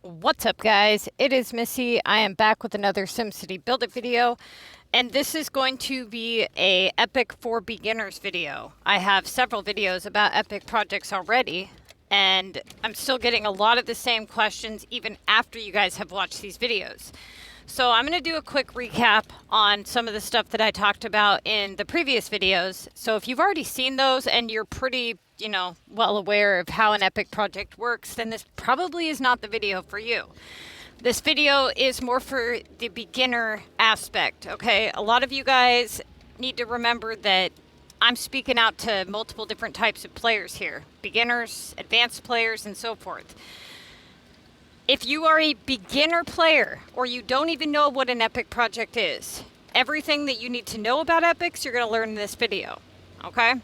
What's up, guys? It is Missy. I am back with another SimCity BuildIt video, and this is going to be a Epic for Beginners video. I have several videos about Epic projects already, and I'm still getting a lot of the same questions even after you guys have watched these videos. So I'm going to do a quick recap on some of the stuff that I talked about in the previous videos. So if you've already seen those and you're pretty, well aware of how an Epic project works, then this probably is not the video for you. This video is more for the beginner aspect, okay? A lot of you guys need to remember that I'm speaking out to multiple different types of players here. Beginners, advanced players, and so forth. If you are a beginner player or you don't even know what an Epic project is, everything that you need to know about Epics, you're going to learn in this video, okay?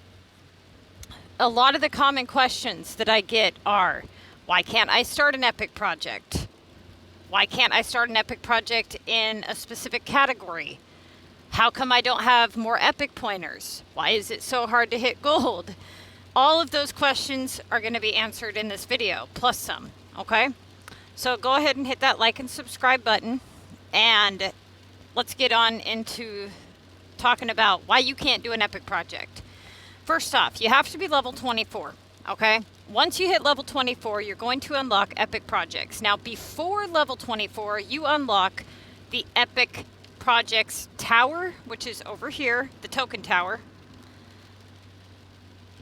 A lot of the common questions that I get are, why can't I start an Epic project? Why can't I start an Epic project in a specific category? How come I don't have more Epic pointers? Why is it so hard to hit gold? All of those questions are going to be answered in this video, plus some, okay? So go ahead and hit that like and subscribe button, and let's get on into talking about why you can't do an Epic project. First off, you have to be level 24, okay? Once you hit level 24, you're going to unlock Epic projects. Now, before level 24, you unlock the Epic projects tower, which is over here, the token tower.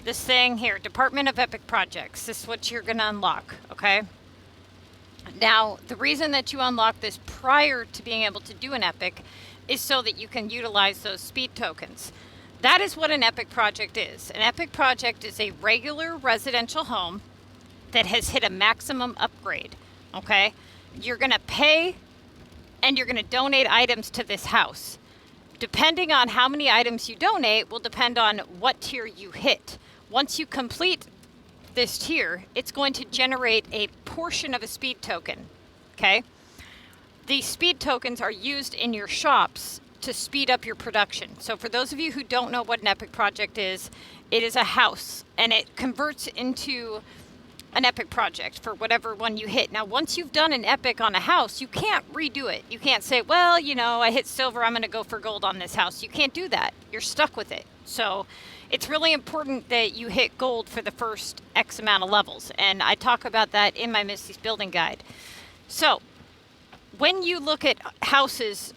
This thing here, Department of Epic Projects, this is what you're going to unlock, okay? Now, the reason that you unlock this prior to being able to do an Epic is so that you can utilize those speed tokens. That is what an Epic project is. An Epic project is a regular residential home that has hit a maximum upgrade, okay? You're going to pay and you're going to donate items to this house. Depending on how many items you donate will depend on what tier you hit. Once you complete this tier, it's going to generate a portion of a speed token, okay? These speed tokens are used in your shops to speed up your production. So for those of you who don't know what an Epic project is, it is a house, and it converts into an Epic project for whatever one you hit. Now, once you've done an Epic on a house, you can't redo it. You can't say, well, I hit silver, I'm going to go for gold on this house. You can't do that. You're stuck with it. So it's really important that you hit gold for the first X amount of levels, and I talk about that in my Missy's Building Guide. So when you look at houses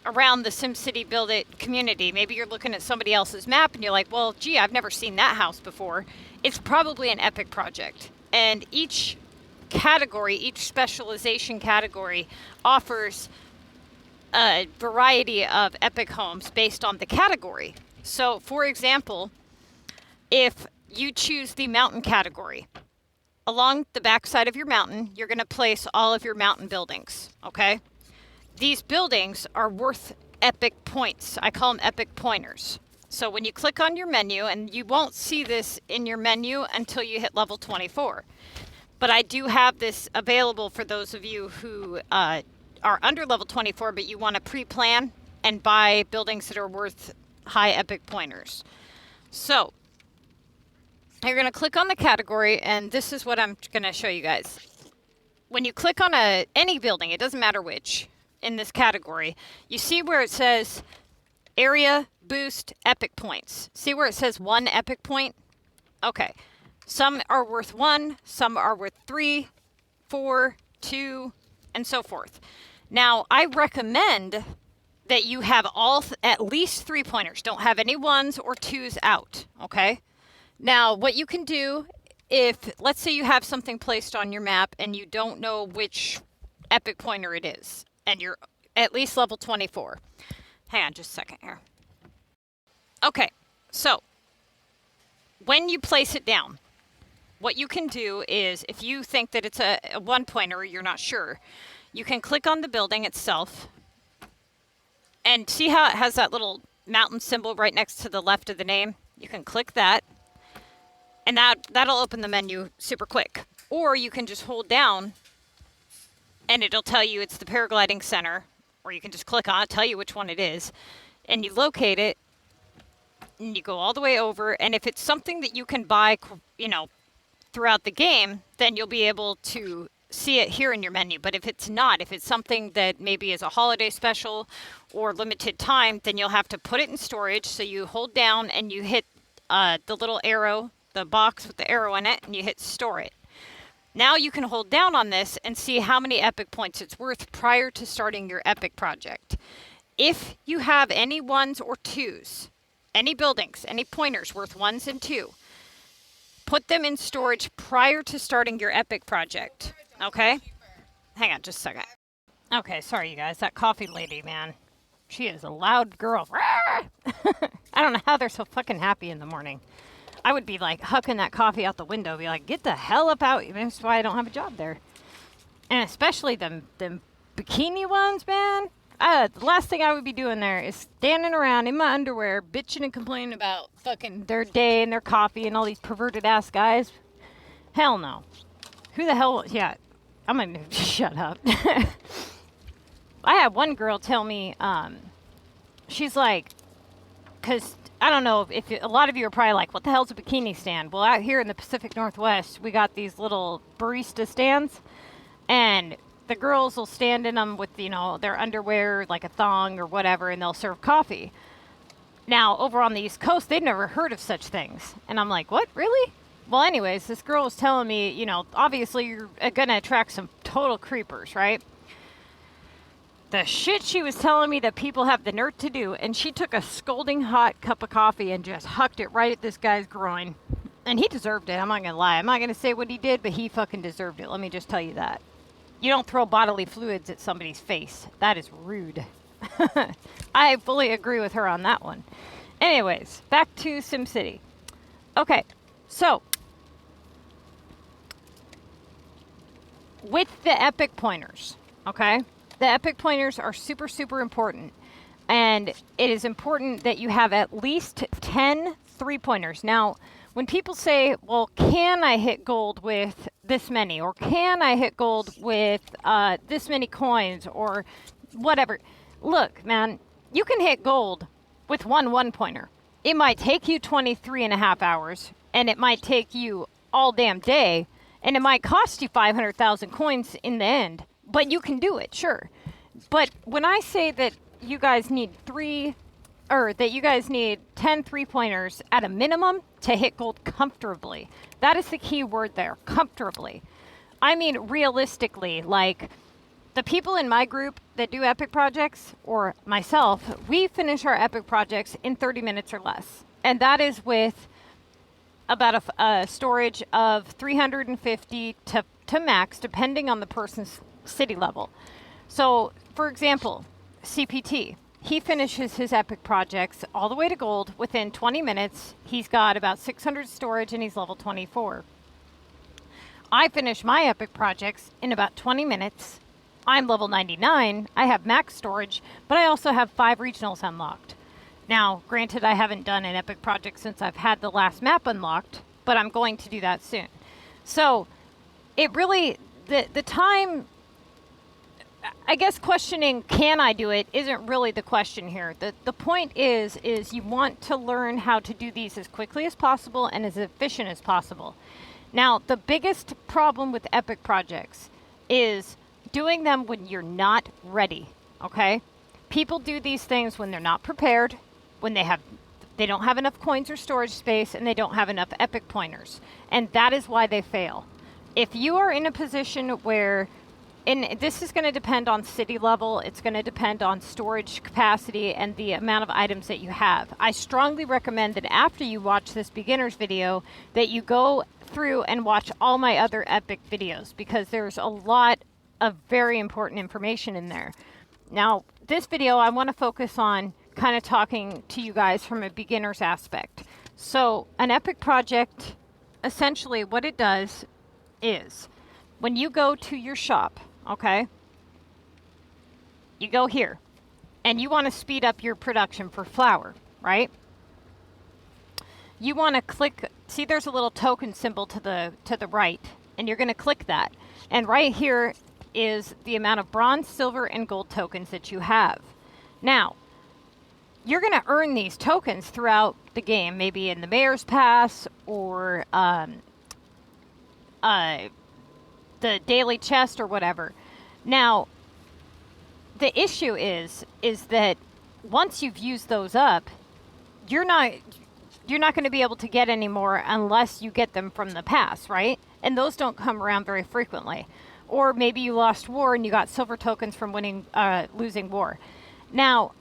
around the SimCity BuildIt community, maybe you're looking at somebody else's map and you're like, well, gee, I've never seen that house before. It's probably an Epic project. And each category, each specialization category offers a variety of Epic homes based on the category. So, for example, if you choose the mountain category, along the backside of your mountain, you're going to place all of your mountain buildings, okay? These buildings are worth Epic points. I call them Epic pointers. So when you click on your menu, and you won't see this in your menu until you hit level 24, but I do have this available for those of you who are under level 24, but you want to pre-plan and buy buildings that are worth high Epic pointers. So you're going to click on the category, and this is what I'm going to show you guys. When you click on any building, it doesn't matter which, in this category, you see where it says area boost Epic points. See where it says 1 Epic point? Okay. Some are worth 1, some are worth 3, 4, 2, and so forth. Now, I recommend that you have at least 3 pointers. Don't have any 1s or 2s out, okay? Now, what you can do if, let's say you have something placed on your map and you don't know which Epic pointer it is, and you're at least level 24. Hang on just a second here. Okay, so when you place it down, what you can do is, if you think that it's a 1 pointer, you're not sure, you can click on the building itself, and see how it has that little mountain symbol right next to the left of the name? You can click that, and that'll open the menu super quick. Or you can just hold down, and it'll tell you it's the paragliding center, or you can just click on it, tell you which one it is, and you locate it, and you go all the way over, and if it's something that you can buy, throughout the game, then you'll be able to see it here in your menu. But if it's not, if it's something that maybe is a holiday special or limited time, then you'll have to put it in storage. So you hold down and you hit the little arrow, the box with the arrow in it, and you hit store it. Now you can hold down on this and see how many epic points it's worth prior to starting your epic project. If you have any 1s or 2s, any buildings, any pointers worth 1s and 2, put them in storage prior to starting your epic project. Okay? Hang on just a second. Okay, sorry you guys. That coffee lady, man. She is a loud girl. I don't know how they're so fucking happy in the morning. I would be like hucking that coffee out the window, be like, get the hell up out. That's why I don't have a job there. And especially them bikini ones, man. The last thing I would be doing there is standing around in my underwear, bitching and complaining about fucking their day and their coffee and all these perverted ass guys. Hell no. Who the hell? Yeah, I'm gonna shut up. I had one girl tell me, she's like, because I don't know if a lot of you are probably like, what the hell's a bikini stand? Well, out here in the Pacific Northwest, we got these little barista stands, and the girls will stand in them with, you know, their underwear, like a thong or whatever, and they'll serve coffee. Now, over on the East Coast, they'd never heard of such things. And I'm like, what, really? Well, anyways, this girl was telling me, you know, obviously you're going to attract some total creepers, right? The shit she was telling me that people have the nerve to do, and she took a scalding hot cup of coffee and just hucked it right at this guy's groin. And he deserved it, I'm not going to lie. I'm not going to say what he did, but he fucking deserved it. Let me just tell you that. You don't throw bodily fluids at somebody's face. That is rude. I fully agree with her on that one. Anyways, back to SimCity. Okay, so with the epic pointers, okay? The epic pointers are super, super important. And it is important that you have at least 10 3-pointers. Now, when people say, well, can I hit gold with this many? Or can I hit gold with this many coins? Or whatever. Look, man, you can hit gold with one 1-pointer. It might take you 23.5 hours. And it might take you all damn day. And it might cost you 500,000 coins in the end. But you can do it, sure. But when I say that you guys need 10 3-pointers at a minimum to hit gold comfortably, that is the key word there, comfortably. I mean, realistically, like the people in my group that do epic projects, or myself, we finish our epic projects in 30 minutes or less. And that is with about a storage of 350 to max, depending on the person's city level. So, for example, CPT, he finishes his epic projects all the way to gold within 20 minutes. He's got about 600 storage and he's level 24. I finish my epic projects in about 20 minutes. I'm level 99. I have max storage, but I also have 5 regionals unlocked. Now, granted, I haven't done an epic project since I've had the last map unlocked, but I'm going to do that soon. So, it really, the time, I guess questioning, can I do it, isn't really the question here. The point is you want to learn how to do these as quickly as possible and as efficient as possible. Now, the biggest problem with epic projects is doing them when you're not ready, okay? People do these things when they're not prepared, when they don't have enough coins or storage space, and they don't have enough epic pointers. And that is why they fail. If you are in a position where, and this is going to depend on city level, it's going to depend on storage capacity and the amount of items that you have. I strongly recommend that after you watch this beginner's video, that you go through and watch all my other epic videos, because there's a lot of very important information in there. Now, this video, I want to focus on kind of talking to you guys from a beginner's aspect. So, an epic project, essentially what it does is, when you go to your shop, okay, you go here, and you want to speed up your production for flour, right? You want to click, see there's a little token symbol to the right, and you're going to click that. And right here is the amount of bronze, silver, and gold tokens that you have. Now, you're going to earn these tokens throughout the game, maybe in the Mayor's Pass, or the daily chest or whatever. Now, the issue is that once you've used those up, you're not going to be able to get any more unless you get them from the past, right? And those don't come around very frequently. Or maybe you lost war and you got silver tokens from losing war. Now,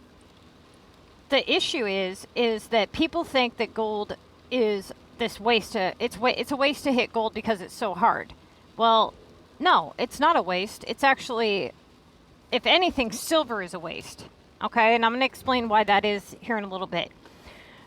the issue is that people think that gold is this waste. It's a waste to hit gold because it's so hard. Well, no, it's not a waste. It's actually, if anything, silver is a waste. Okay, and I'm going to explain why that is here in a little bit.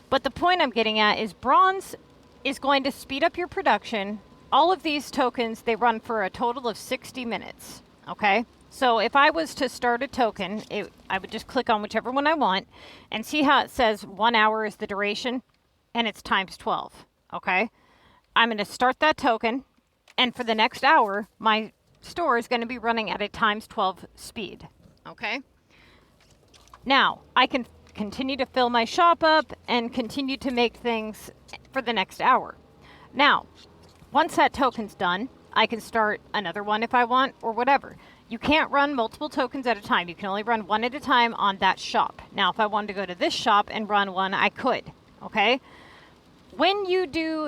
But the point I'm getting at is bronze is going to speed up your production. All of these tokens, they run for a total of 60 minutes. Okay, so if I was to start a token, I would just click on whichever one I want and see how it says 1 hour is the duration and it's times 12. Okay, I'm going to start that token, and for the next hour, my store is going to be running at a times 12 speed. Okay. Now, I can continue to fill my shop up and continue to make things for the next hour. Now, once that token's done, I can start another one if I want or whatever. You can't run multiple tokens at a time. You can only run one at a time on that shop. Now, if I wanted to go to this shop and run one, I could. Okay? When you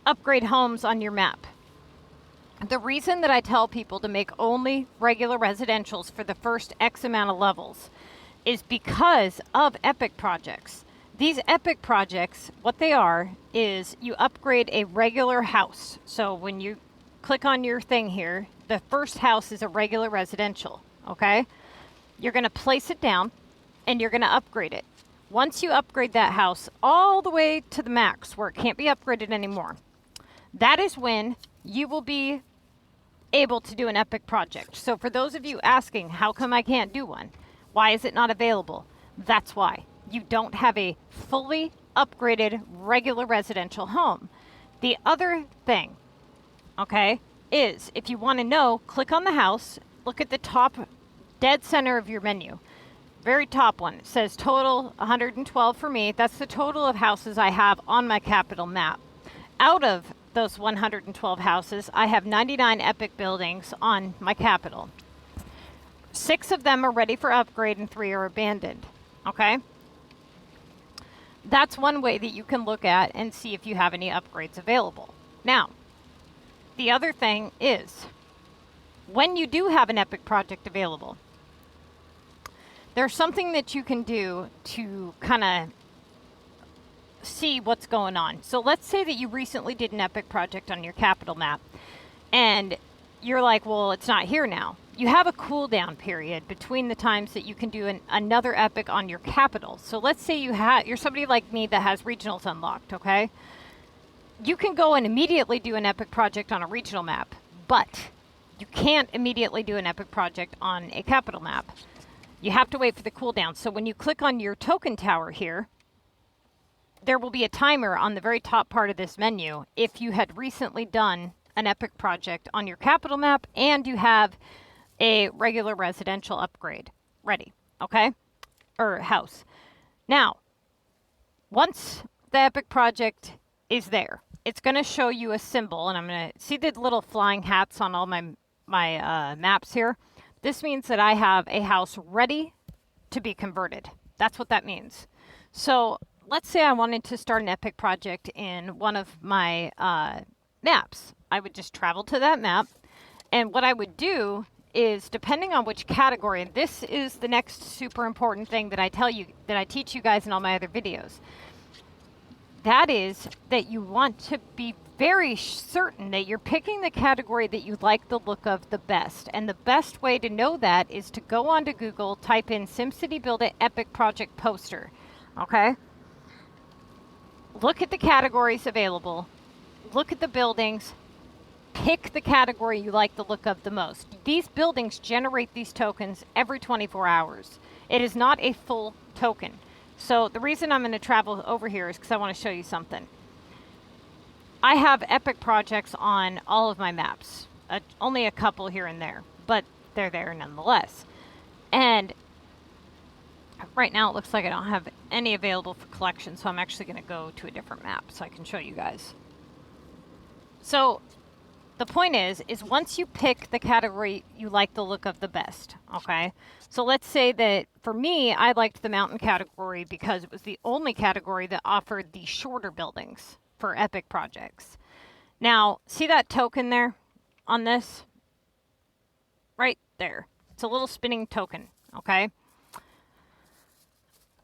upgrade homes on your map, the reason that I tell people to make only regular residentials for the first X amount of levels is because of epic projects. These epic projects, what they are is you upgrade a regular house. So when you click on your thing here, the first house is a regular residential, okay? You're going to place it down and you're going to upgrade it. Once you upgrade that house all the way to the max where it can't be upgraded anymore, that is when you will be able to do an epic project. So for those of you asking, how come I can't do one? Why is it not available? That's why. You don't have a fully upgraded regular residential home. The other thing, okay, is if you want to know, click on the house, look at the top dead center of your menu. Very top one. It says total 112 for me. That's the total of houses I have on my capital map. Out of those 112 houses, I have 99 epic buildings on my capital. 6 of them are ready for upgrade and 3 are abandoned. Okay? That's one way that you can look at and see if you have any upgrades available. Now, the other thing is, when you do have an epic project available, there's something that you can do to kind of see what's going on. So let's say that you recently did an epic project on your capital map and you're like, well, it's not here now. You have a cooldown period between the times that you can do another epic on your capital. So let's say you're somebody like me that has regionals unlocked, okay? You can go and immediately do an epic project on a regional map, but you can't immediately do an epic project on a capital map. You have to wait for the cooldown. So when you click on your token tower here, there will be a timer on the very top part of this menu if you had recently done an epic project on your capital map and you have a regular residential upgrade ready, okay? Or house. Now, once the epic project is there, it's going to show you a symbol, and I'm going to see the little flying hats on all my maps here. This means that I have a house ready to be converted. That's what that means. So let's say I wanted to start an epic project in one of my maps. I would just travel to that map, and what I would do is, depending on which category, and this is the next super important thing that I teach you guys in all my other videos, that is that you want to be very certain that you're picking the category that you like the look of the best. And the best way to know that is to go onto Google, type in SimCity BuildIt Epic Project Poster. Okay? Look at the categories available. Look at the buildings. Pick the category you like the look of the most. These buildings generate these tokens every 24 hours. It is not a full token. So the reason I'm going to travel over here is because I want to show you something. I have epic projects on all of my maps. Only a couple here and there, but they're there nonetheless. And right now it looks like I don't have any available for collection, so I'm actually going to go to a different map so I can show you guys. So the point is once you pick the category you like the look of the best, okay? So let's say that for me, I liked the mountain category because it was the only category that offered the shorter buildings for epic projects. Now, see that token there on this? Right there. It's a little spinning token, okay?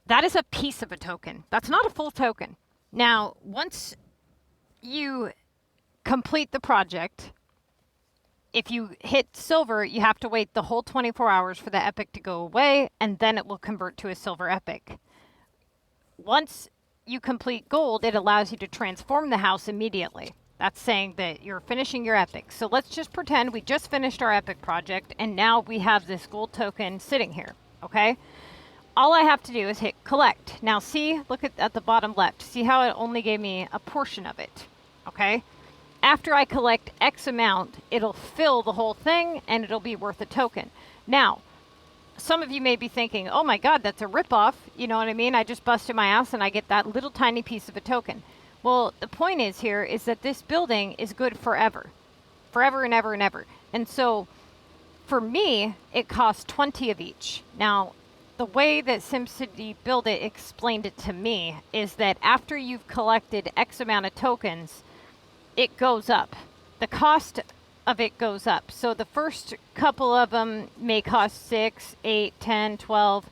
That is a piece of a token. That's not a full token. Now, once you complete the project, if you hit silver, you have to wait the whole 24 hours for the epic to go away, and then it will convert to a silver epic. Once you complete gold, it allows you to transform the house immediately. That's saying that you're finishing your epic. So let's just pretend we just finished our epic project, and now we have this gold token sitting here, okay? All I have to do is hit collect. Now see, look at the bottom left. See how it only gave me a portion of it, okay? After I collect X amount, it'll fill the whole thing and it'll be worth a token. Now, some of you may be thinking, oh my God, that's a ripoff. You know what I mean? I just busted my ass and I get that little tiny piece of a token. Well, the point is here is that this building is good forever. Forever and ever and ever. And so for me, it costs 20 of each. Now, the way that SimCity BuildIt explained it to me is that after you've collected X amount of tokens, it goes up. The cost of it goes up. So the first couple of them may cost 6, 8, 10, 12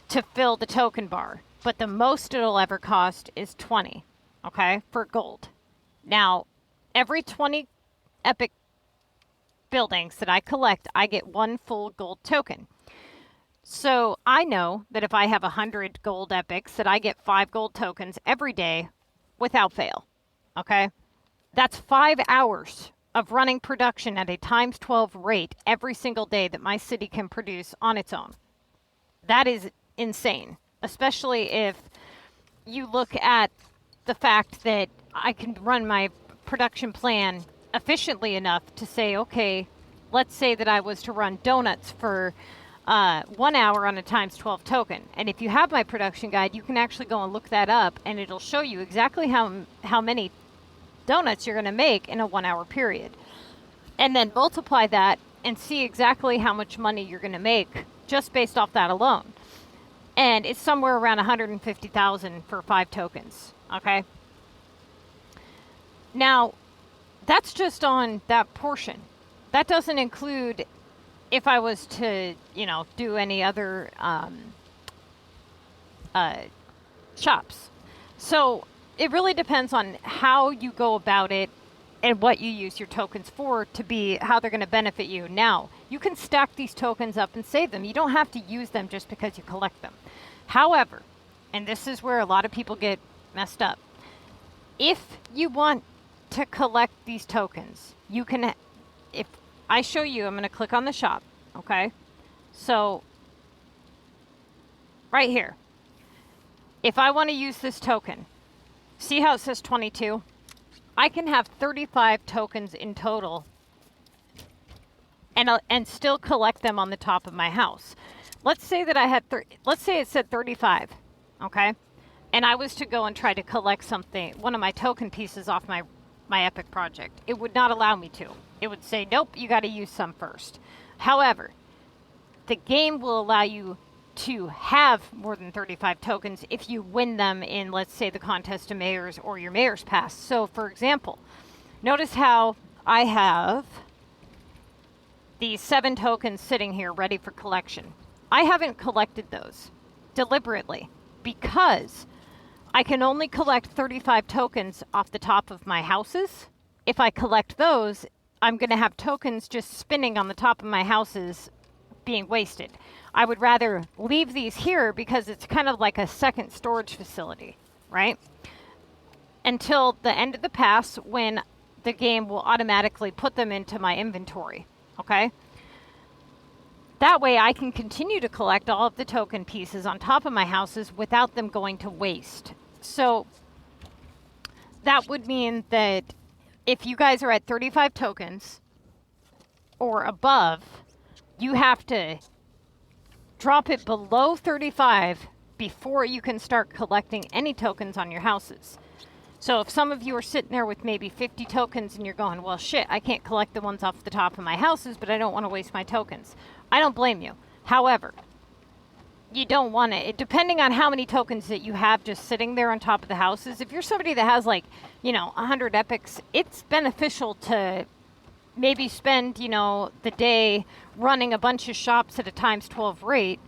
to fill the token bar. But the most it'll ever cost is 20, okay, for gold. Now, every 20 epic buildings that I collect, I get 1 full gold token. So I know that if I have 100 gold epics, that I get 5 gold tokens every day without fail, okay? That's 5 hours of running production at a times 12 rate every single day that my city can produce on its own. That is insane, especially if you look at the fact that I can run my production plan efficiently enough to say, okay, let's say that I was to run donuts for 1 hour on a times 12 token. And if you have my production guide, you can actually go and look that up and it'll show you exactly how many donuts you're going to make in a 1 hour period. And then multiply that and see exactly how much money you're going to make just based off that alone. And it's somewhere around 150,000 for 5 tokens, okay? Now, that's just on that portion. That doesn't include if I was to, you know, do any other shops. So it really depends on how you go about it and what you use your tokens for to be how they're going to benefit you. Now, you can stack these tokens up and save them. You don't have to use them just because you collect them. However, and this is where a lot of people get messed up, if you want to collect these tokens, you can, if I show you, I'm going to click on the shop, okay? So, right here, if I want to use this token, see how it says 22? I can have 35 tokens in total and still collect them on the top of my house. Let's say that I had, let's say it said 35, okay? And I was to go and try to collect something, one of my token pieces off my epic project. It would not allow me to. It would say, nope, you got to use some first. However, the game will allow you to have more than 35 tokens if you win them in, let's say, the contest of mayors or your mayor's pass. So, for example, notice how I have these 7 tokens sitting here ready for collection. I haven't collected those deliberately because I can only collect 35 tokens off the top of my houses. If I collect those, I'm going to have tokens just spinning on the top of my houses being wasted. I would rather leave these here because it's kind of like a second storage facility, right? Until the end of the pass when the game will automatically put them into my inventory, okay? That way I can continue to collect all of the token pieces on top of my houses without them going to waste. So that would mean that if you guys are at 35 tokens or above, you have to drop it below 35 before you can start collecting any tokens on your houses. So if some of you are sitting there with maybe 50 tokens and you're going, well, shit, I can't collect the ones off the top of my houses, but I don't want to waste my tokens. I don't blame you. However, you don't want it. Depending on how many tokens that you have just sitting there on top of the houses, if you're somebody that has like, 100 epics, it's beneficial to maybe spend, the day running a bunch of shops at a times 12 rate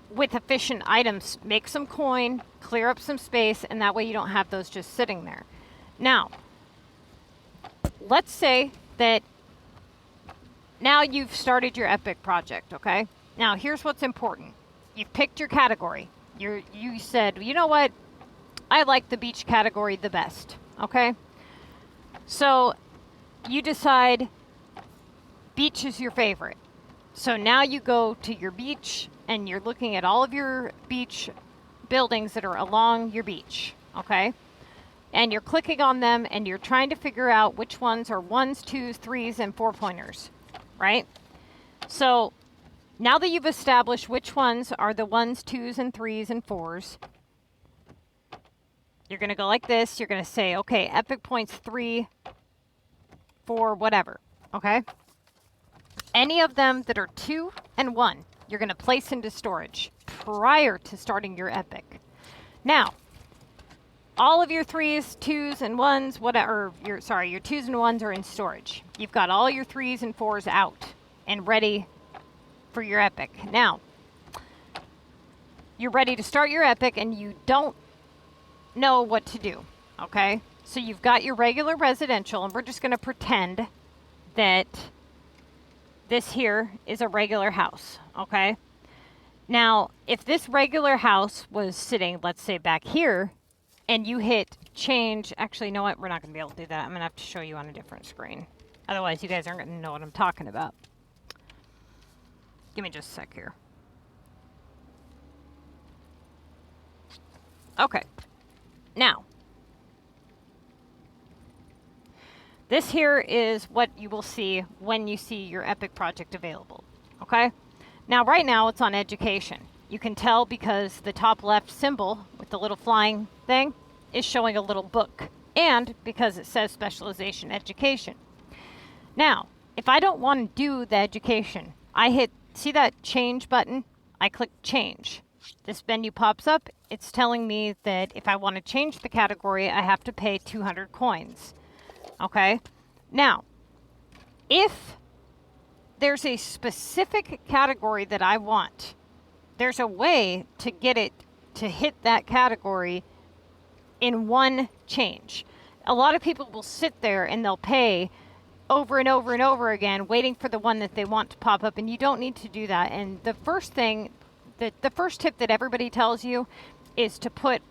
with efficient items. Make some coin, clear up some space, and that way you don't have those just sitting there. Now, let's say that now you've started your epic project, okay? Now, here's what's important. You've picked your category. You said, you know what? I like the beach category the best, okay? So you decide beach is your favorite. So now you go to your beach and you're looking at all of your beach buildings that are along your beach, okay? And you're clicking on them and you're trying to figure out which ones are 1s, 2s, 3s, and 4-pointers, right? So now that you've established which ones are the 1s, 2s, and 3s, and 4s, you're going to go like this. You're going to say, okay, epic points 3, 4, whatever, okay? Any of them that are 2 and 1, you're going to place into storage prior to starting your epic. Now, all of your 3s, 2s, and 1s, whatever, your 2s and 1s are in storage. You've got all your 3s and 4s out and ready for your epic. Now, you're ready to start your epic and you don't know what to do, okay? So you've got your regular residential, and we're just going to pretend that this here is a regular house, okay? Now, if this regular house was sitting, let's say back here, and you hit change, actually, you know what? We're not going to be able to do that. I'm going to have to show you on a different screen. Otherwise, you guys aren't going to know what I'm talking about. Give me just a sec here. Okay. Now, this here is what you will see when you see your epic project available. Okay? Now, right now, it's on education. You can tell because the top left symbol with the little flying thing is showing a little book, and because it says specialization education. Now, if I don't want to do the education, I hit, see that change button? I click change. This menu pops up. It's telling me that if I want to change the category, I have to pay 200 coins. Okay? Now, if there's a specific category that I want, there's a way to get it to hit that category in one change. A lot of people will sit there and they'll pay over and over and over again, waiting for the one that they want to pop up, and you don't need to do that. And the first thing, the first tip that everybody tells you is to put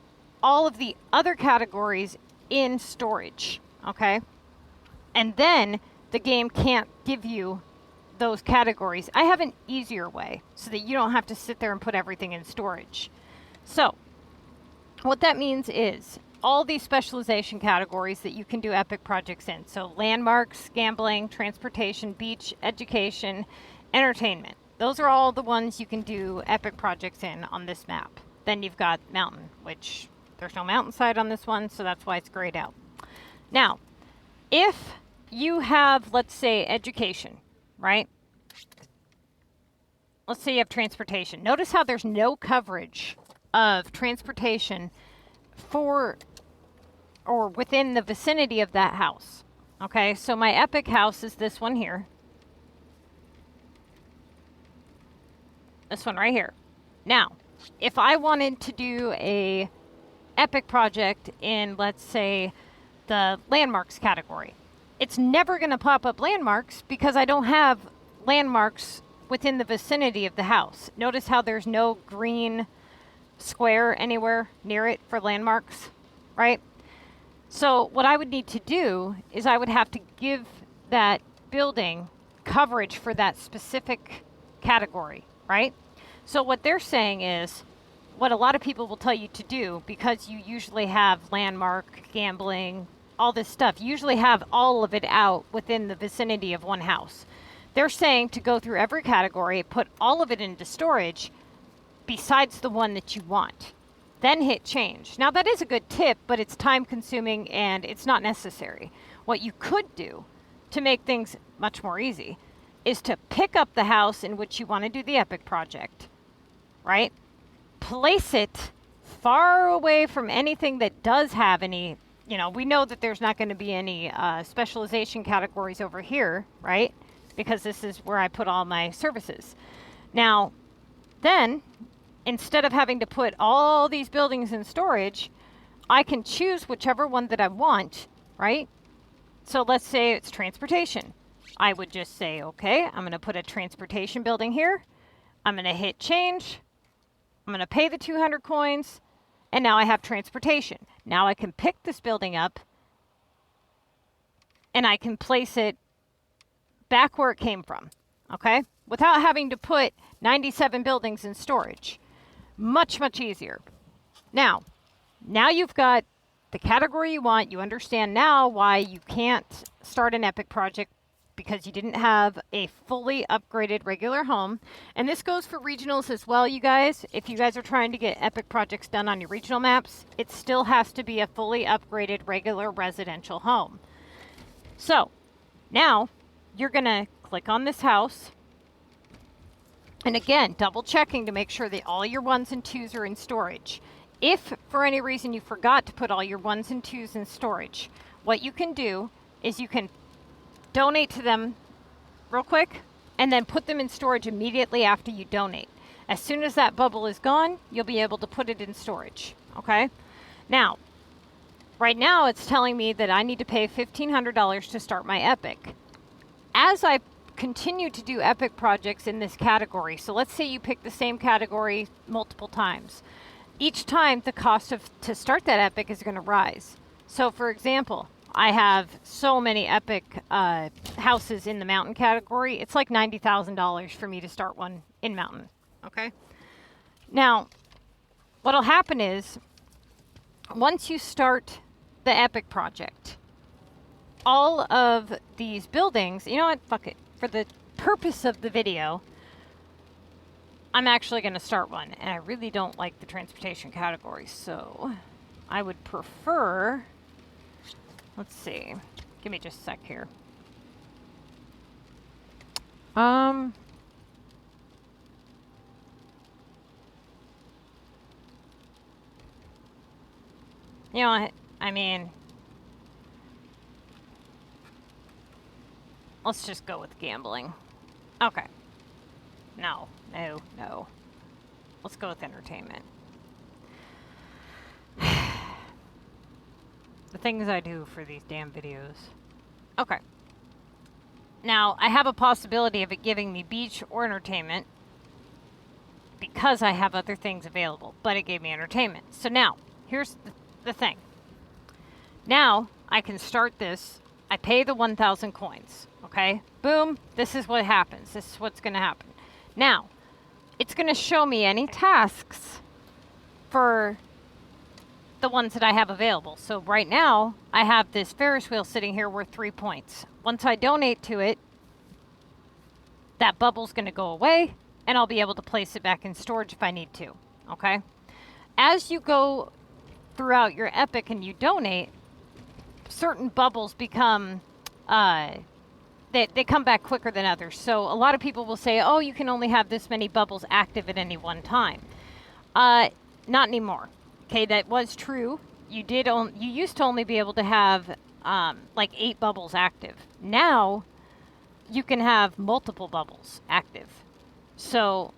all of the other categories in storage, okay? And then the game can't give you those categories. I have an easier way so that you don't have to sit there and put everything in storage. So what that means is all these specialization categories that you can do epic projects in. So landmarks, gambling, transportation, beach, education, entertainment. Those are all the ones you can do epic projects in on this map. Then you've got mountain, which there's no mountainside on this one, so that's why it's grayed out. Now, if you have, let's say, education, right? Let's say you have transportation. Notice how there's no coverage of transportation for or within the vicinity of that house. Okay, so my epic house is this one here. This one right here. Now, if I wanted to do a epic project in, let's say, the landmarks category, it's never going to pop up landmarks because I don't have landmarks within the vicinity of the house. Notice how there's no green square anywhere near it for landmarks, right? So what I would need to do is I would have to give that building coverage for that specific category, right? So what they're saying is, what a lot of people will tell you to do, because you usually have landmark, gambling, all this stuff, you usually have all of it out within the vicinity of one house. They're saying to go through every category, put all of it into storage besides the one that you want. then hit change. Now that is a good tip, but it's time consuming and it's not necessary. What you could do to make things much more easy is to pick up the house in which you want to do the epic project, right? Place it far away from anything that does have any, you know, we know that there's not going to be any specialization categories over here, right? Because this is where I put all my services. Now, then, instead of having to put all these buildings in storage, I can choose whichever one that I want, right? So let's say it's transportation. I would just say, okay, I'm going to put a transportation building here. I'm going to hit change. I'm going to pay the 200 coins. And now I have transportation. Now I can pick this building up and I can place it back where it came from, okay? Without having to put 97 buildings in storage. Much, much easier. Now you've got the category you want. You understand now why you can't start an epic project because you didn't have a fully upgraded regular home. And this goes for regionals as well, you guys. If you guys are trying to get epic projects done on your regional maps, it still has to be a fully upgraded regular residential home. So now you're going to click on this house. And again, double checking to make sure that all your 1s and 2s are in storage. If for any reason you forgot to put all your 1s and 2s in storage, what you can do is you can donate to them real quick and then put them in storage immediately after you donate. As soon as that bubble is gone, you'll be able to put it in storage, okay? Now, right now it's telling me that I need to pay $1,500 to start my epic. As I continue to do epic projects in this category, so let's say you pick the same category multiple times. Each time the cost to start that epic is going to rise. So for example, I have so many epic houses in the mountain category. It's like $90,000 for me to start one in mountain, okay? Now, what'll happen is once you start the epic project, all of these buildings, you know what, fuck it. For the purpose of the video, I'm actually going to start one, and I really don't like the transportation category, so I would prefer, let's see, give me just a sec here. You know, I mean, let's just go with gambling. Okay. No. Let's go with entertainment. The things I do for these damn videos. Okay. Now, I have a possibility of it giving me beach or entertainment because I have other things available, but it gave me entertainment. So now, here's the thing. Now, I can start this. I pay the 1,000 coins, okay? Boom, this is what happens. This is what's going to happen. Now, it's going to show me any tasks for the ones that I have available. So right now, I have this Ferris wheel sitting here worth 3 points. Once I donate to it, that bubble's going to go away, and I'll be able to place it back in storage if I need to, okay? As you go throughout your epic and you donate, certain bubbles become, they come back quicker than others. So a lot of people will say, oh, you can only have this many bubbles active at any one time. Not anymore. Okay, that was true. You used to only be able to have like 8 bubbles active. Now you can have multiple bubbles active. So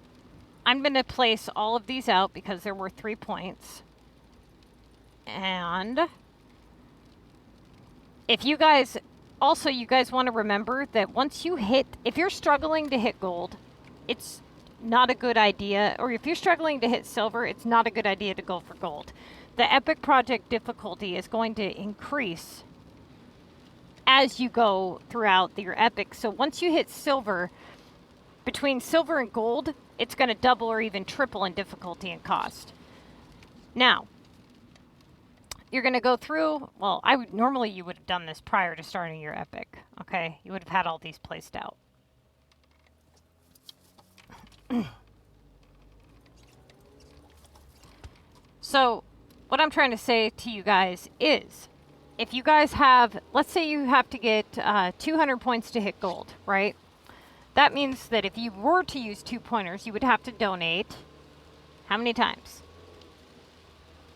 I'm going to place all of these out because they're worth 3 points. And if you guys want to remember that once you hit, if you're struggling to hit gold, it's not a good idea, or if you're struggling to hit silver, it's not a good idea to go for gold. The epic project difficulty is going to increase as you go throughout your epic. So once you hit silver, between silver and gold, it's going to double or even triple in difficulty and cost. Now, you're going to go through, well, normally you would have done this prior to starting your epic, okay? You would have had all these placed out. So what I'm trying to say to you guys is, if you guys have, let's say you have to get 200 points to hit gold, right? That means that if you were to use 2 pointers, you would have to donate how many times?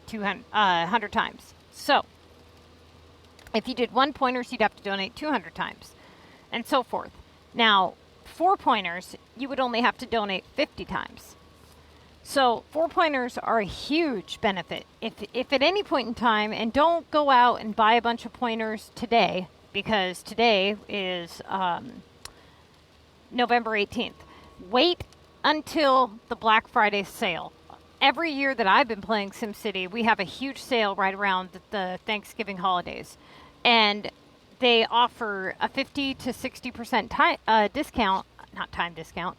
100 times. So if you did 1 pointers, you'd have to donate 200 times, and so forth. Now, 4 pointers, you would only have to donate 50 times. So 4 pointers are a huge benefit. If at any point in time, and don't go out and buy a bunch of pointers today, because today is November 18th. Wait until the Black Friday sale. Every year that I've been playing SimCity, we have a huge sale right around the Thanksgiving holidays. And they offer a 50 to 60%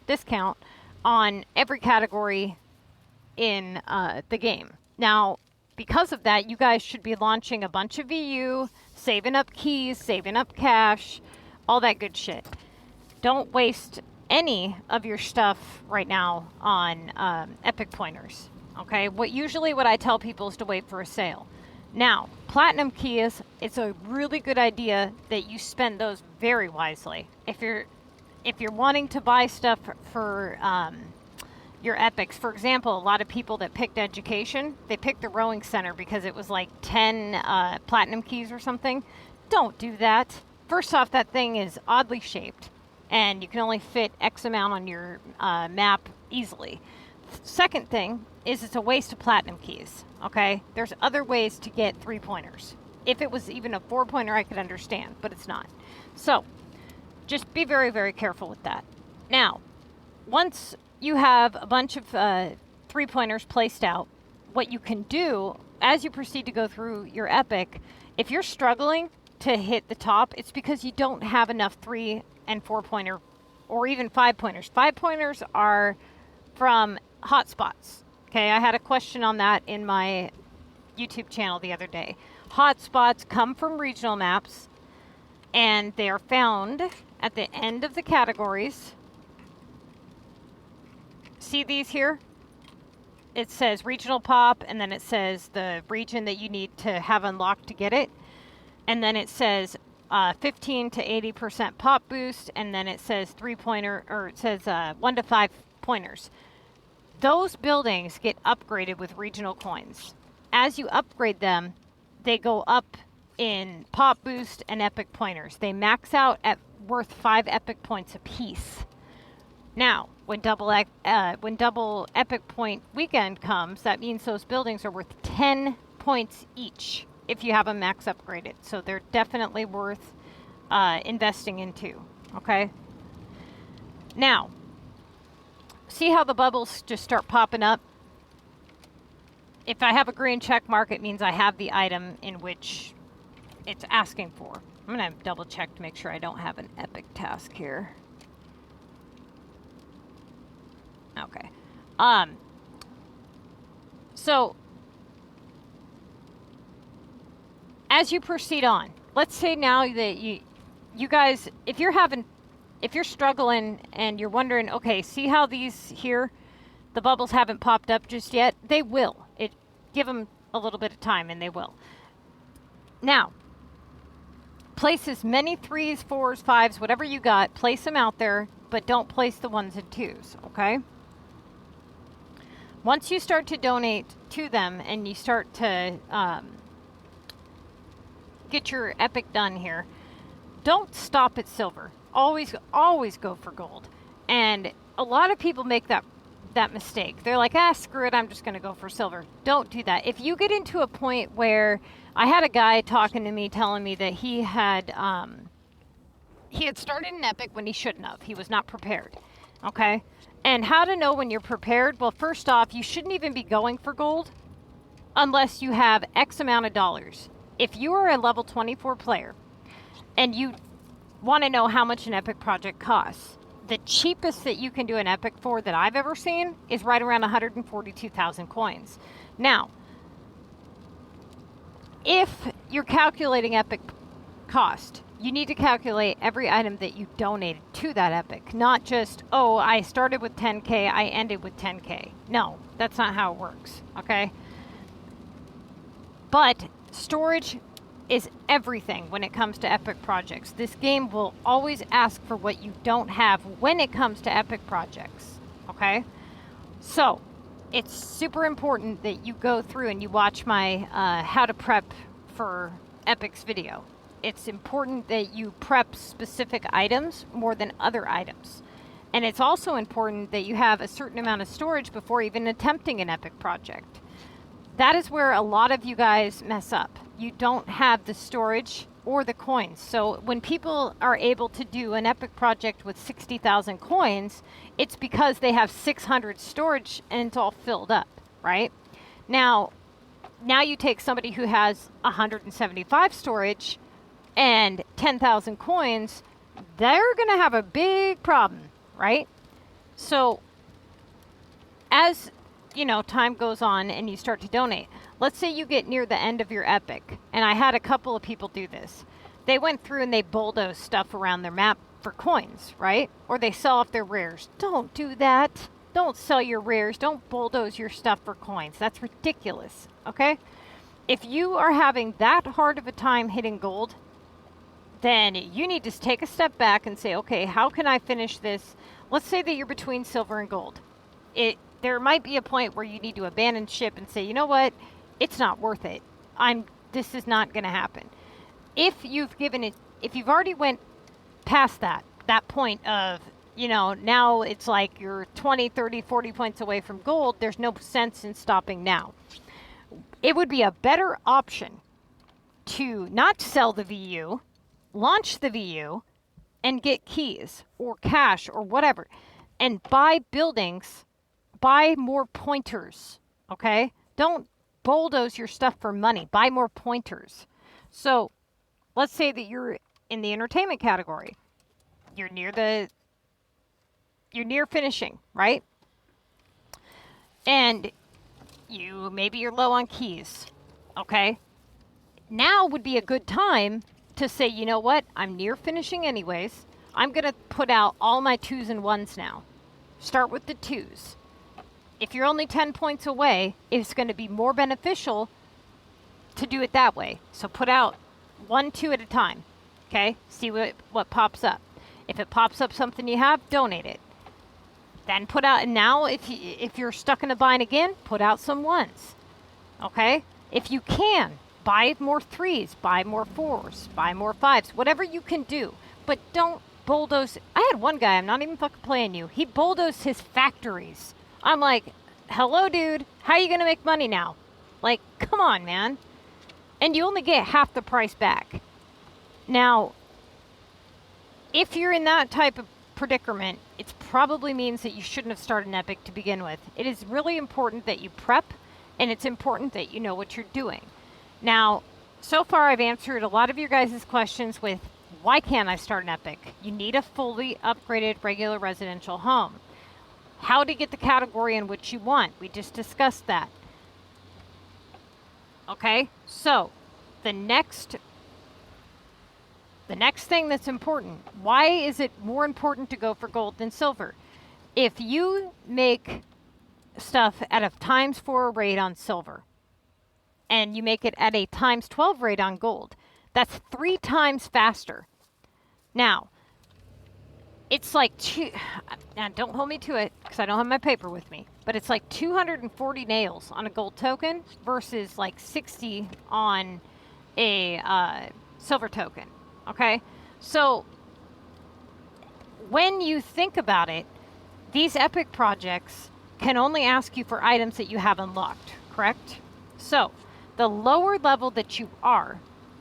discount on every category in the game. Now, because of that, you guys should be launching a bunch of VU, saving up keys, saving up cash, all that good shit. Don't waste any of your stuff right now on epic pointers. Okay, what I tell people is to wait for a sale. Now, platinum keys, it's a really good idea that you spend those very wisely. If you're wanting to buy stuff for your epics, for example, a lot of people that picked education, they picked the rowing center because it was like 10 platinum keys or something. Don't do that. First off, that thing is oddly shaped, and you can only fit X amount on your map easily. Second thing is it's a waste of platinum keys, okay? There's other ways to get 3 pointers. If it was even a 4 pointer, I could understand, but it's not. So just be very, very careful with that. Now, once you have a bunch of 3 pointers placed out, what you can do as you proceed to go through your epic, if you're struggling to hit the top, it's because you don't have enough 3 and 4 pointer or even 5 pointers. 5 pointers are from hotspots. Okay, I had a question on that in my YouTube channel the other day. Hotspots come from regional maps, and they are found at the end of the categories. See these here? It says regional pop, and then it says the region that you need to have unlocked to get it. And then it says 15 to 80% pop boost, and then it says 3 pointer, or it says 1 to 5 pointers. Those buildings get upgraded with regional coins. As you upgrade them, they go up in pop boost and epic pointers. They max out at worth 5 epic points apiece. Now, when double epic point weekend comes, that means those buildings are worth 10 points each if you have them max upgraded. So they're definitely worth investing into, okay? Now, see how the bubbles just start popping up? If I have a green check mark, it means I have the item in which it's asking for. I'm going to double check to make sure I don't have an epic task here. Okay. So as you proceed on, let's say now that you guys, if you're struggling and you're wondering, okay, see how these here, the bubbles haven't popped up just yet? They will. Give them a little bit of time and they will. Now, place as many 3s, 4s, 5s, whatever you got, place them out there, but don't place the 1s and 2s, okay? Once you start to donate to them and you start to get your epic done here, don't stop at silver. Always go for gold. And a lot of people make that mistake. They're like, screw it, I'm just going to go for silver. Don't do that. If you get into a point where, I had a guy talking to me telling me that he had started an epic when he shouldn't have. He was not prepared. Okay? And how to know when you're prepared? Well, first off, you shouldn't even be going for gold unless you have X amount of dollars. If you are a level 24 player and you want to know how much an epic project costs, the cheapest that you can do an epic for that I've ever seen is right around 142,000 coins. Now, if you're calculating epic cost, you need to calculate every item that you donated to that epic, not just, oh, I started with 10K, I ended with 10K. No, that's not how it works, okay? But storage is everything when it comes to epic projects. This game will always ask for what you don't have when it comes to epic projects, okay? So, it's super important that you go through and you watch my how to prep for epics video. It's important that you prep specific items more than other items. And it's also important that you have a certain amount of storage before even attempting an epic project. That is where a lot of you guys mess up. You don't have the storage or the coins. So when people are able to do an epic project with 60,000 coins, it's because they have 600 storage and it's all filled up, right? Now you take somebody who has 175 storage and 10,000 coins, they're going to have a big problem, right? So as you know, time goes on and you start to donate. Let's say you get near the end of your epic, and I had a couple of people do this. They went through and they bulldozed stuff around their map for coins, right? Or they sell off their rares. Don't do that. Don't sell your rares. Don't bulldoze your stuff for coins. That's ridiculous, okay? If you are having that hard of a time hitting gold, then you need to take a step back and say, okay, how can I finish this? Let's say that you're between silver and gold. There might be a point where you need to abandon ship and say, you know what? It's not worth it. This is not going to happen. If you've already went past that point of, you know, now it's like you're 20, 30, 40 points away from gold, there's no sense in stopping now. It would be a better option to not sell the VU, launch the VU, and get keys or cash or whatever, and buy buildings, buy more pointers, okay? Don't bulldoze your stuff for money. Buy more pointers. So let's say that you're in the entertainment category. You're near finishing, right? And maybe you're low on keys, okay? Now would be a good time to say, you know what? I'm near finishing anyways. I'm going to put out all my 2s and 1s now. Start with the 2s. If you're only 10 points away, it's going to be more beneficial to do it that way. So put out 1, 2 at a time, okay? See what pops up. If it pops up something you have, donate it. Then put out, and now if you're stuck in a bind again, put out some 1s, okay? If you can, buy more 3s, buy more 4s, buy more 5s, whatever you can do. But don't bulldoze. I had one guy, I'm not even fucking playing you. He bulldozed his factories. I'm like, hello, dude. How are you going to make money now? Like, come on, man. And you only get half the price back. Now, if you're in that type of predicament, it probably means that you shouldn't have started an epic to begin with. It is really important that you prep, and it's important that you know what you're doing. Now, so far I've answered a lot of your guys' questions with, why can't I start an epic? You need a fully upgraded regular residential home. How to get the category in which you want. We just discussed that. Okay, so the next thing that's important. Why is it more important to go for gold than silver? If you make stuff at a ×4 rate on silver, and you make it at a ×12 rate on gold, that's 3 times faster. Now, it's like now don't hold me to it because I don't have my paper with me, but it's like 240 nails on a gold token versus like 60 on a silver token. Okay, so when you think about it, these epic projects can only ask you for items that you have unlocked, correct? So the lower level that you are,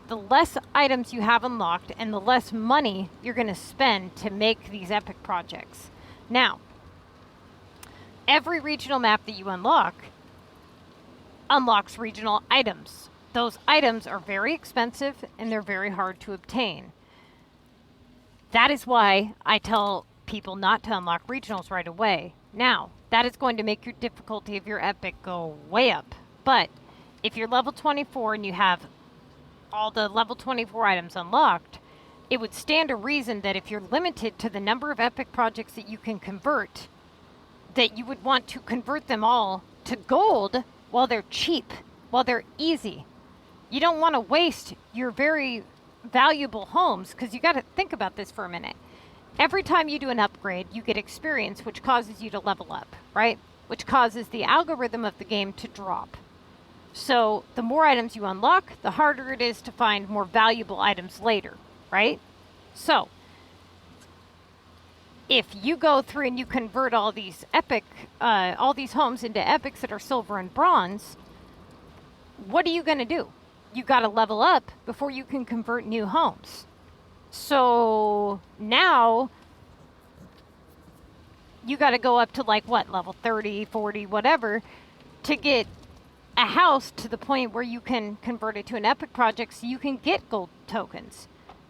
the less items you have unlocked and the less money you're going to spend to make these epic projects. Now, every regional map that you unlocks regional items. Those items are very expensive and they're very hard to obtain. That is why I tell people not to unlock regionals right away. Now, that is going to make your difficulty of your epic go way up. But if you're level 24 and you have all the level 24 items unlocked, it would stand to reason that if you're limited to the number of epic projects that you can convert, that you would want to convert them all to gold while they're cheap, while they're easy. You don't want to waste your very valuable homes, because you got to think about this for a minute. Every time you do an upgrade, you get experience, which causes you to level up, right? Which causes the algorithm of the game to drop. So the more items you unlock, the harder it is to find more valuable items later, right? So if you go through and you convert all these homes into epics that are silver and bronze, what are you going to do? You got to level up before you can convert new homes. So now you got to go up to like what, level 30, 40, whatever, to get a house to the point where you can convert it to an epic project so you can get gold tokens.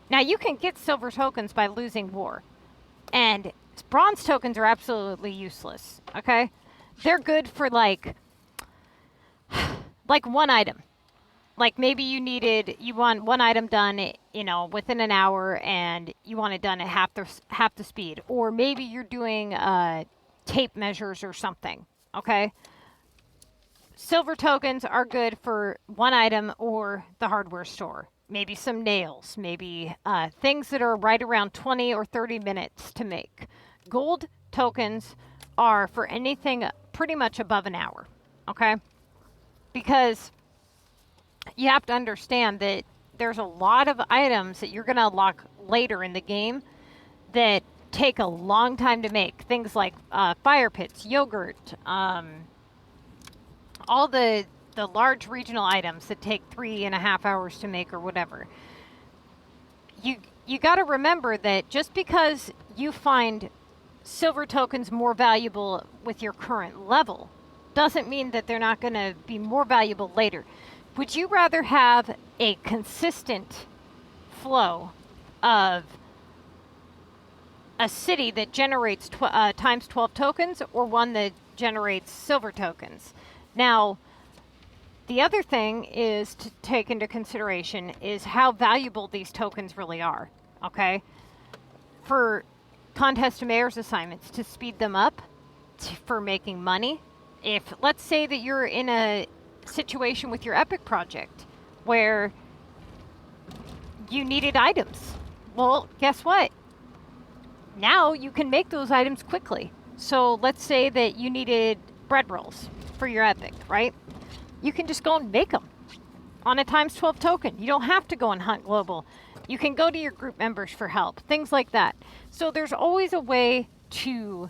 Now you can get silver tokens by losing war. And bronze tokens are absolutely useless, okay? They're good for like one item. Like maybe you want one item done, within an hour, and you want it done at half the speed. Or maybe you're doing tape measures or something, okay? Silver tokens are good for one item or the hardware store. Maybe some nails, maybe things that are right around 20 or 30 minutes to make. Gold tokens are for anything pretty much above an hour, okay? Because you have to understand that there's a lot of items that you're going to unlock later in the game that take a long time to make. Things like fire pits, yogurt, all the large regional items that take 3.5 hours to make or whatever. You got to remember that just because you find silver tokens more valuable with your current level doesn't mean that they're not going to be more valuable later. Would you rather have a consistent flow of a city that generates times 12 tokens, or one that generates silver tokens? Now, the other thing is to take into consideration is how valuable these tokens really are, okay? For contest to mayor's assignments, to speed them up, for making money. If, let's say that you're in a situation with your epic project where you needed items. Well, guess what? Now you can make those items quickly. So let's say that you needed bread rolls for your epic, right? You can just go and make them on a times 12 token. You don't have to go and hunt global. You can go to your group members for help, things like that. So there's always a way to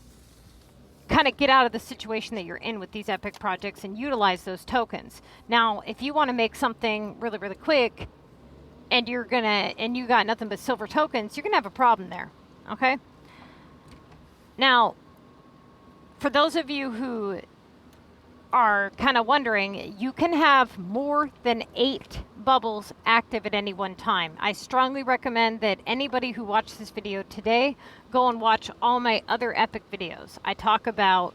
kind of get out of the situation that you're in with these epic projects and utilize those tokens. Now, if you want to make something really, really quick and you got nothing but silver tokens, you're going to have a problem there, okay? Now, for those of you who are kind of wondering, you can have more than 8 bubbles active at any one time. I strongly recommend that anybody who watched this video today go and watch all my other epic videos. I talk about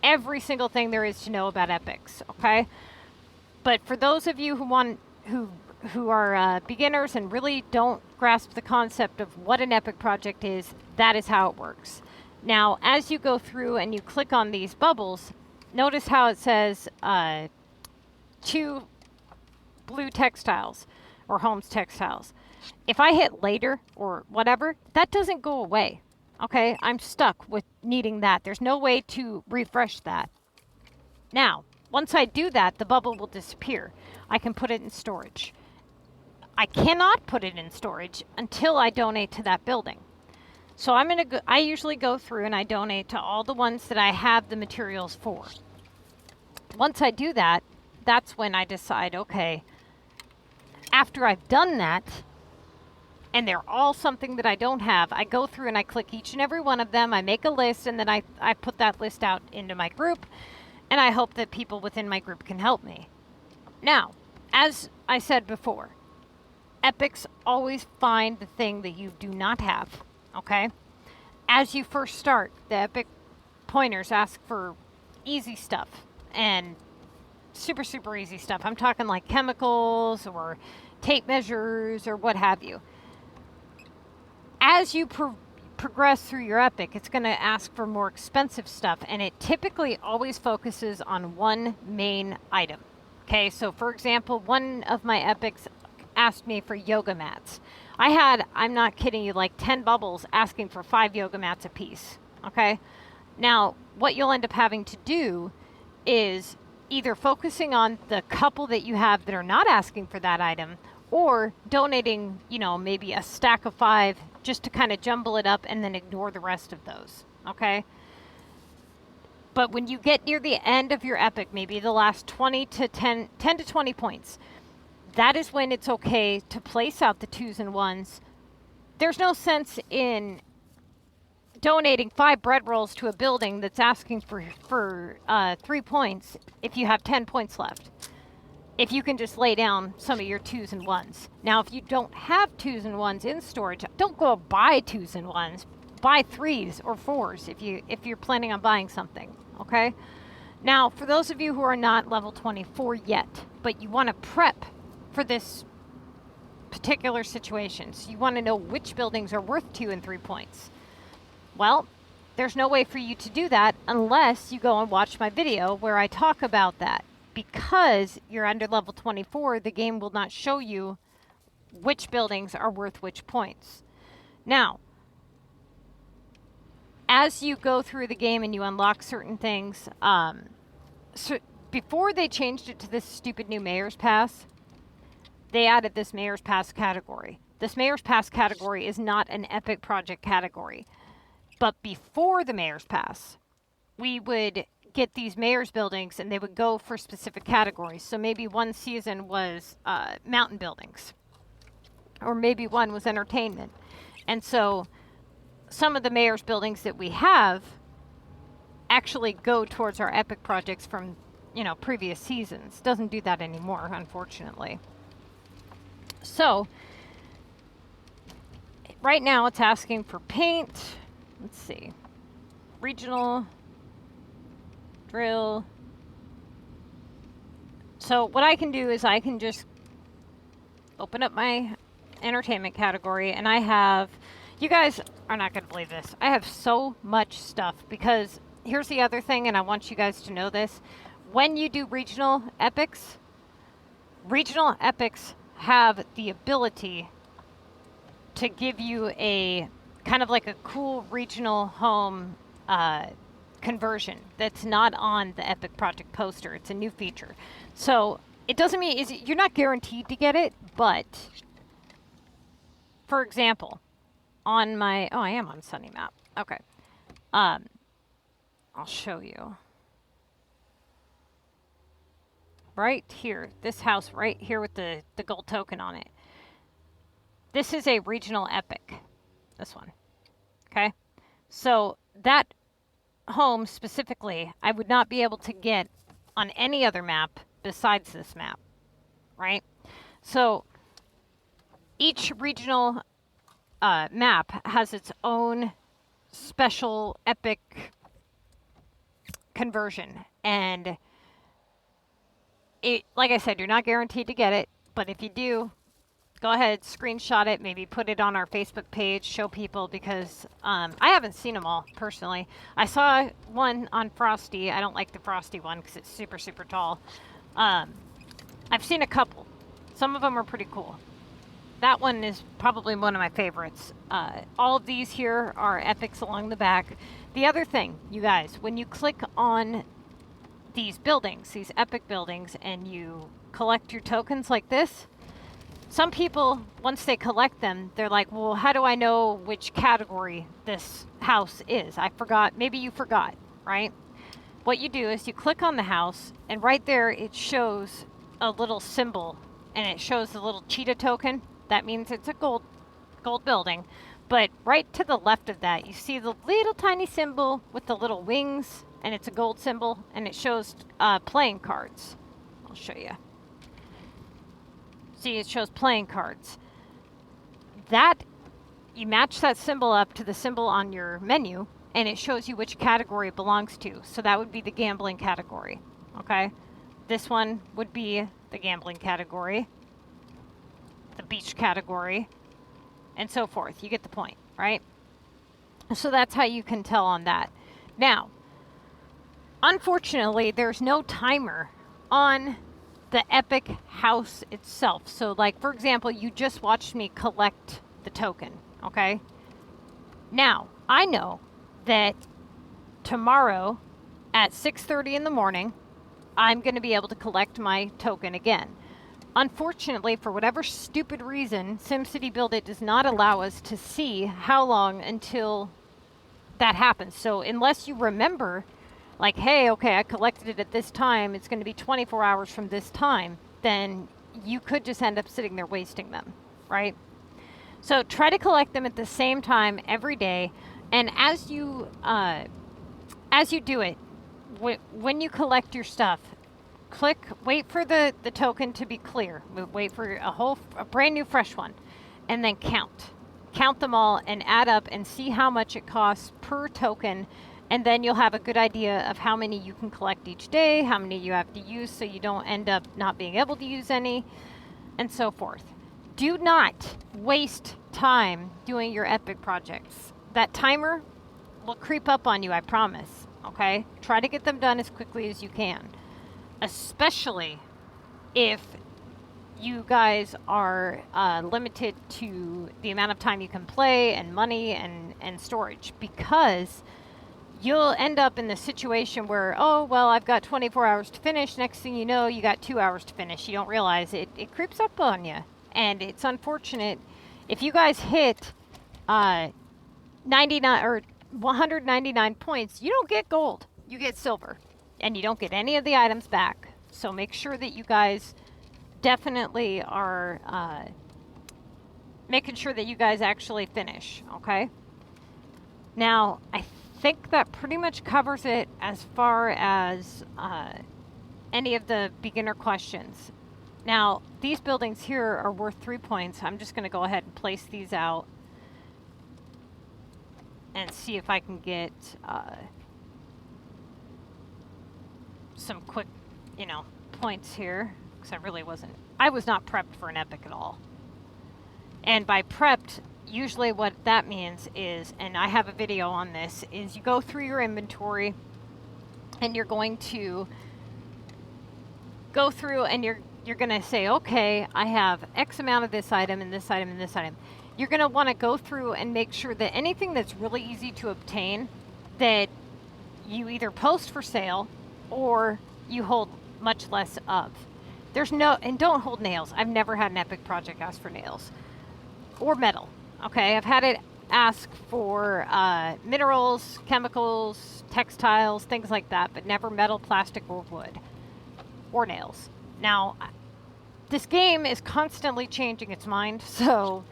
every single thing there is to know about epics, okay? But for those of you who are beginners and really don't grasp the concept of what an epic project is, that is how it works. Now, as you go through and you click on these bubbles, notice how it says 2 blue textiles or homes textiles. If I hit later or whatever, that doesn't go away. Okay, I'm stuck with needing that. There's no way to refresh that. Now, once I do that, the bubble will disappear. I can put it in storage. I cannot put it in storage until I donate to that building. So I usually go through and I donate to all the ones that I have the materials for. Once I do that, that's when I decide, okay, after I've done that, and they're all something that I don't have, I go through and I click each and every one of them, I make a list, and then I put that list out into my group, and I hope that people within my group can help me. Now, as I said before, epics always find the thing that you do not have. Okay? As you first start, the epic pointers ask for easy stuff and super, super easy stuff. I'm talking like chemicals or tape measures or what have you. As you progress through your epic, it's going to ask for more expensive stuff, and it typically always focuses on one main item. Okay, so for example, one of my epics asked me for yoga mats. I had, I'm not kidding you, like 10 bubbles asking for 5 yoga mats a piece. Okay, now what you'll end up having to do is either focusing on the couple that you have that are not asking for that item, or donating, you know, maybe a stack of 5 just to kind of jumble it up and then ignore the rest of those. Okay. But when you get near the end of your epic, maybe the last 10 to 20 points, that is when it's okay to place out the 2s and 1s. There's no sense in donating 5 bread rolls to a building that's asking for 3 points if you have 10 points left. If you can just lay down some of your 2s and 1s. Now, if you don't have 2s and 1s in storage, don't go buy 2s and 1s. Buy 3s or 4s if you're planning on buying something. Okay. Now, for those of you who are not level 24 yet, but you want to prep for this particular situation, so you want to know which buildings are worth 2 and 3 points. Well, there's no way for you to do that unless you go and watch my video where I talk about that. Because you're under level 24, the game will not show you which buildings are worth which points. Now, as you go through the game and you unlock certain things, so before they changed it to this stupid new Mayor's Pass, they added this Mayor's Pass category. This Mayor's Pass category is not an epic project category. But before the Mayor's Pass, we would get these mayor's buildings and they would go for specific categories. So maybe one season was mountain buildings, or maybe one was entertainment. And so some of the mayor's buildings that we have actually go towards our epic projects from, you know, previous seasons. Doesn't do that anymore, unfortunately. So right now it's asking for paint. Let's see. Regional, drill. So what I can do is I can just open up my entertainment category, and I have, you guys are not going to believe this, I have so much stuff, because here's the other thing, and I want you guys to know this. When you do regional epics have the ability to give you a kind of like a cool regional home conversion that's not on the epic project poster. It's a new feature. So it doesn't mean you're not guaranteed to get it, but for example, on my, I am on Sunny Map. Okay. I'll show you. Right here, this house right here with the gold token on it. This is a regional epic. This one. Okay. So that home specifically, I would not be able to get on any other map besides this map. Right? So each regional map has its own special epic conversion. And it, like I said, you're not guaranteed to get it, but if you do, go ahead, screenshot it, maybe put it on our Facebook page, show people, because I haven't seen them all, personally. I saw one on Frosty. I don't like the Frosty one because it's super, super tall. I've seen a couple. Some of them are pretty cool. That one is probably one of my favorites. All of these here are epics along the back. The other thing, you guys, when you click on these buildings, these epic buildings, and you collect your tokens like this, some people, once they collect them, they're like, well, how do I know which category this house is? I forgot. Maybe you forgot, right? What you do is you click on the house, and right there it shows a little symbol, and it shows the little cheetah token. That means it's a gold building. But right to the left of that, you see the little tiny symbol with the little wings, and it's a gold symbol, and it shows playing cards. I'll show you. See, it shows playing cards. That, you match that symbol up to the symbol on your menu, and it shows you which category it belongs to. So that would be the gambling category, okay? This one would be the gambling category, the beach category, and so forth. You get the point, right? So that's how you can tell on that. Now, unfortunately, there's no timer on the epic house itself. So like, for example, you just watched me collect the token, okay? Now, I know that tomorrow at 6:30 in the morning, I'm going to be able to collect my token again. Unfortunately, for whatever stupid reason, SimCity BuildIt does not allow us to see how long until that happens. So unless you remember, like, hey, okay, I collected it at this time, it's going to be 24 hours from this time, then you could just end up sitting there wasting them, right? So try to collect them at the same time every day. And as you do it, when you collect your stuff, wait for the token to be clear. Wait for a brand new fresh one, and then count them all and add up and see how much it costs per token. And then you'll have a good idea of how many you can collect each day, how many you have to use so you don't end up not being able to use any, and so forth. Do not waste time doing your epic projects. That timer will creep up on you, I promise, okay? Try to get them done as quickly as you can, especially if you guys are limited to the amount of time you can play and money and storage, because you'll end up in the situation where, oh, well, I've got 24 hours to finish. Next thing you know, you got 2 hours to finish. You don't realize it creeps up on you. And it's unfortunate. If you guys hit 99 or 199 points, you don't get gold. You get silver. And you don't get any of the items back. So make sure that you guys definitely are making sure that you guys actually finish, okay? Now, I think that pretty much covers it as far as any of the beginner questions. Now, these buildings here are worth 3 points. I'm just going to go ahead and place these out and see if I can get some quick, points here, because I was not prepped for an epic at all. And by prepped, usually what that means is, and I have a video on this, is you go through your inventory and you're going to go through and you're going to say, okay, I have X amount of this item and this item and this item. You're going to want to go through and make sure that anything that's really easy to obtain, that you either post for sale or you hold much less of. And don't hold nails. I've never had an epic project ask for nails or metal. Okay, I've had it ask for minerals, chemicals, textiles, things like that, but never metal, plastic, or wood, or nails. Now, this game is constantly changing its mind, so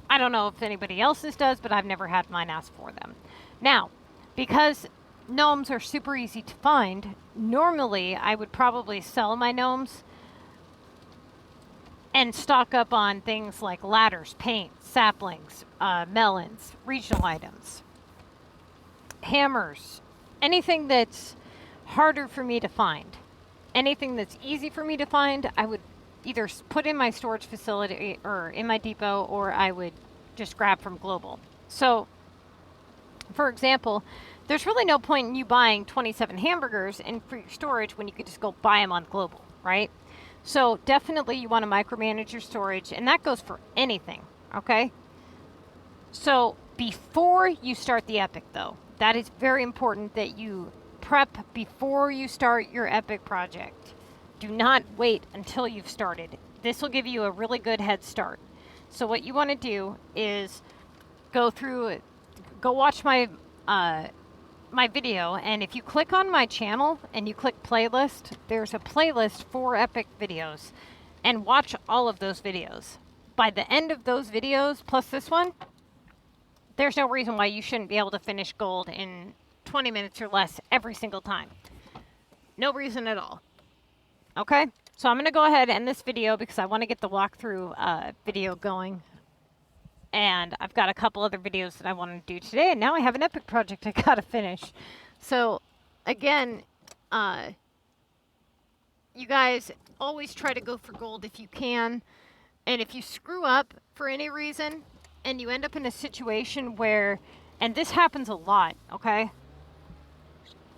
I don't know if anybody else's does, but I've never had mine ask for them. Now, because gnomes are super easy to find, normally I would probably sell my gnomes and stock up on things like ladders, paint, saplings, melons, regional items, hammers, anything that's harder for me to find. Anything that's easy for me to find, I would either put in my storage facility or in my depot, or I would just grab from Global. So, for example, there's really no point in you buying 27 hamburgers for your storage when you could just go buy them on Global, right? So definitely you want to micromanage your storage, and that goes for anything, okay? So before you start the epic, though, that is very important that you prep before you start your epic project. Do not wait until you've started. This will give you a really good head start. So what you want to do is go watch my my video, and if you click on my channel and you click playlist, there's a playlist for epic videos, and watch all of those videos. By the end of those videos, plus this one, there's no reason why you shouldn't be able to finish gold in 20 minutes or less every single time. No reason at all. Okay, so I'm going to go ahead and end this video because I want to get the walkthrough video going. And I've got a couple other videos that I want to do today, and now I have an epic project I got to finish. So, again, you guys always try to go for gold if you can. And if you screw up for any reason, and you end up in a situation where, and this happens a lot, okay?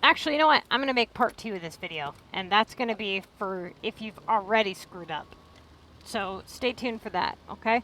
Actually, you know what? I'm going to make part 2 of this video, and that's going to be for if you've already screwed up. So stay tuned for that, okay?